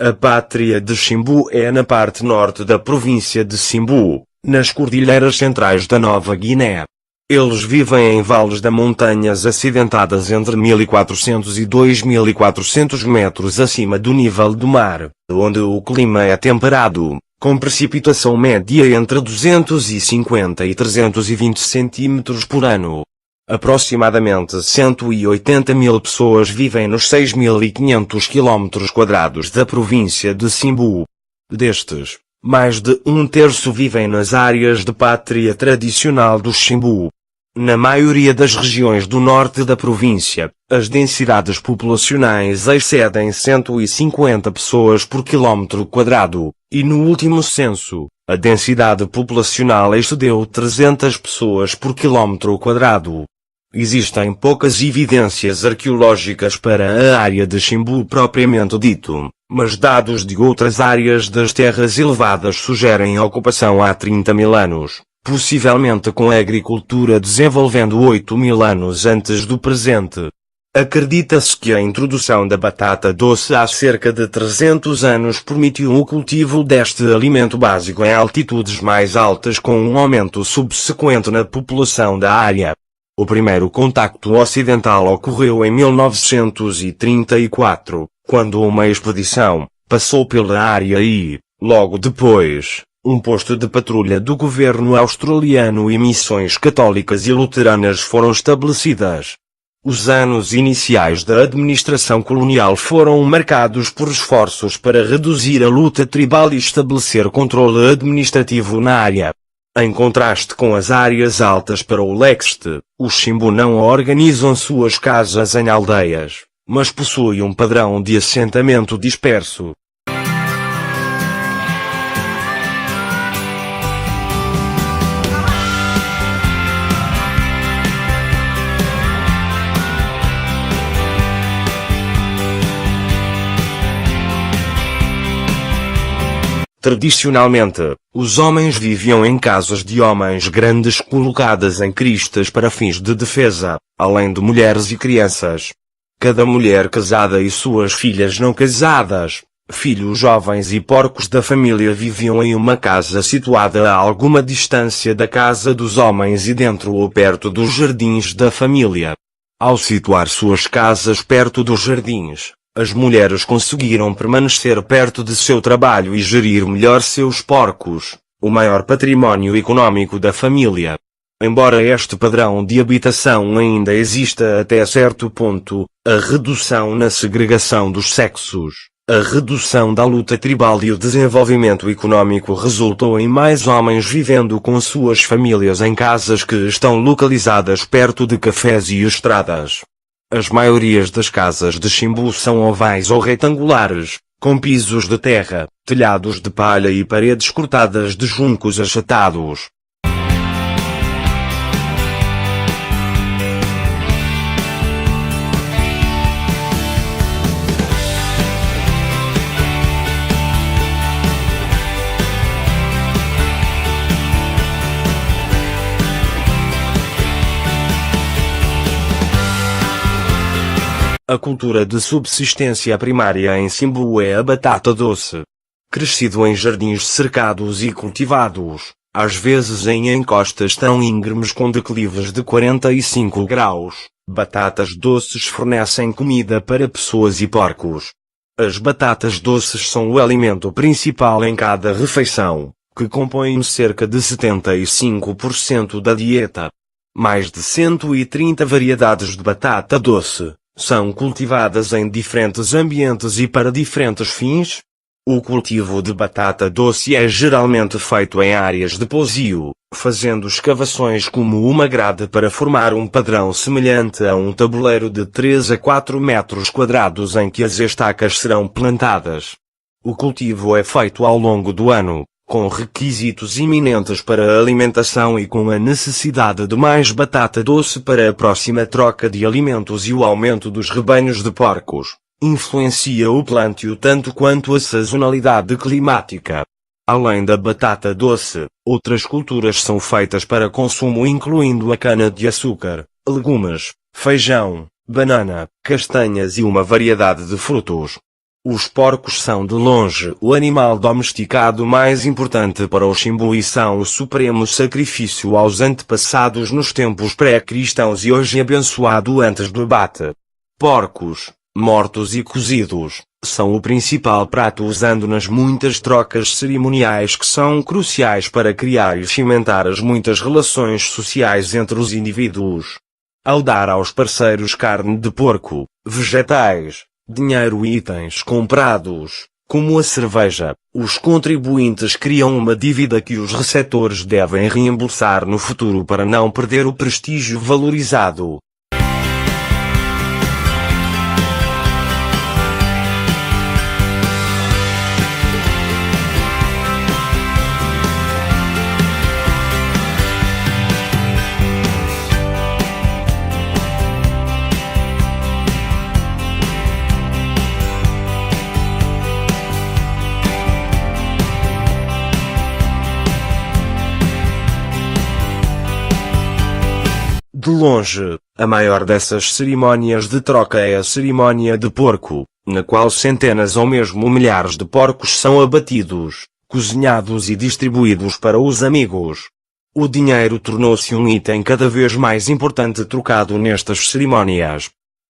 A pátria de Ximbu é na parte norte da província de Ximbu, nas cordilheiras centrais da Nova Guiné. Eles vivem em vales de montanhas acidentadas entre 1400 e 2400 metros acima do nível do mar, onde o clima é temperado, com precipitação média entre 250 e 320 centímetros por ano. Aproximadamente 180 mil pessoas vivem nos 6.500 km² da província de Ximbu. Destes, mais de um terço vivem nas áreas de pátria tradicional do Ximbu. Na maioria das regiões do norte da província, as densidades populacionais excedem 150 pessoas por km², e no último censo, a densidade populacional excedeu 300 pessoas por km². Existem poucas evidências arqueológicas para a área de Ximbu propriamente dito, mas dados de outras áreas das terras elevadas sugerem a ocupação há 30 mil anos, possivelmente com a agricultura desenvolvendo 8.000 anos antes do presente. Acredita-se que a introdução da batata doce há cerca de 300 anos permitiu o cultivo deste alimento básico em altitudes mais altas, com um aumento subsequente na população da área. O primeiro contacto ocidental ocorreu em 1934, quando uma expedição passou pela área e, logo depois, um posto de patrulha do governo australiano e missões católicas e luteranas foram estabelecidas. Os anos iniciais da administração colonial foram marcados por esforços para reduzir a luta tribal e estabelecer controle administrativo na área. Em contraste com as áreas altas para o leste, os Ximbu não organizam suas casas em aldeias, mas possuem um padrão de assentamento disperso. Tradicionalmente, os homens viviam em casas de homens grandes colocadas em cristas para fins de defesa, além de mulheres e crianças. Cada mulher casada e suas filhas não casadas, filhos jovens e porcos da família viviam em uma casa situada a alguma distância da casa dos homens e dentro ou perto dos jardins da família. Ao situar suas casas perto dos jardins, as mulheres conseguiram permanecer perto de seu trabalho e gerir melhor seus porcos, o maior património econômico da família. Embora este padrão de habitação ainda exista até certo ponto, a redução na segregação dos sexos, a redução da luta tribal e o desenvolvimento econômico resultou em mais homens vivendo com suas famílias em casas que estão localizadas perto de cafés e estradas. As maiorias das casas de Ximbu são ovais ou retangulares, com pisos de terra, telhados de palha e paredes cortadas de juncos achatados. A cultura de subsistência primária em Ximbu é a batata doce. Crescido em jardins cercados e cultivados, às vezes em encostas tão íngremes com declives de 45 graus, batatas doces fornecem comida para pessoas e porcos. As batatas doces são o alimento principal em cada refeição, que compõem cerca de 75% da dieta. Mais de 130 variedades de batata doce são cultivadas em diferentes ambientes e para diferentes fins. O cultivo de batata doce é geralmente feito em áreas de pousio, fazendo escavações como uma grade para formar um padrão semelhante a um tabuleiro de 3 a 4 metros quadrados em que as estacas serão plantadas. O cultivo é feito ao longo do ano, com requisitos iminentes para a alimentação e com a necessidade de mais batata doce para a próxima troca de alimentos e o aumento dos rebanhos de porcos, influencia o plantio tanto quanto a sazonalidade climática. Além da batata doce, outras culturas são feitas para consumo incluindo a cana-de-açúcar, legumes, feijão, banana, castanhas e uma variedade de frutos. Os porcos são de longe o animal domesticado mais importante para o Ximbu e são o supremo sacrifício aos antepassados nos tempos pré-cristãos e hoje abençoado antes do abate. Porcos, mortos e cozidos, são o principal prato usado nas muitas trocas cerimoniais que são cruciais para criar e cimentar as muitas relações sociais entre os indivíduos. Ao dar aos parceiros carne de porco, vegetais, dinheiro e itens comprados, como a cerveja, os contribuintes criam uma dívida que os receptores devem reembolsar no futuro para não perder o prestígio valorizado. De longe, a maior dessas cerimônias de troca é a cerimônia de porco, na qual centenas ou mesmo milhares de porcos são abatidos, cozinhados e distribuídos para os amigos. O dinheiro tornou-se um item cada vez mais importante trocado nestas cerimônias.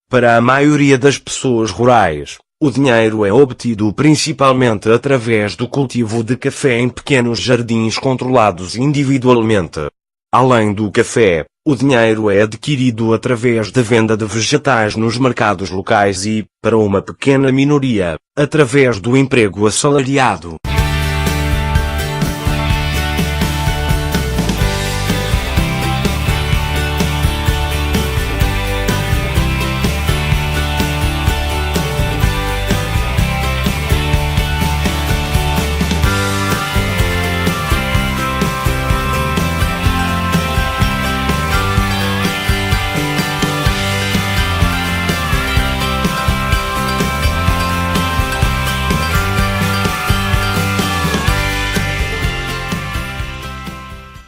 Para a maioria das pessoas rurais, o dinheiro é obtido principalmente através do cultivo de café em pequenos jardins controlados individualmente. Além do café, o dinheiro é adquirido através da venda de vegetais nos mercados locais e, para uma pequena minoria, através do emprego assalariado.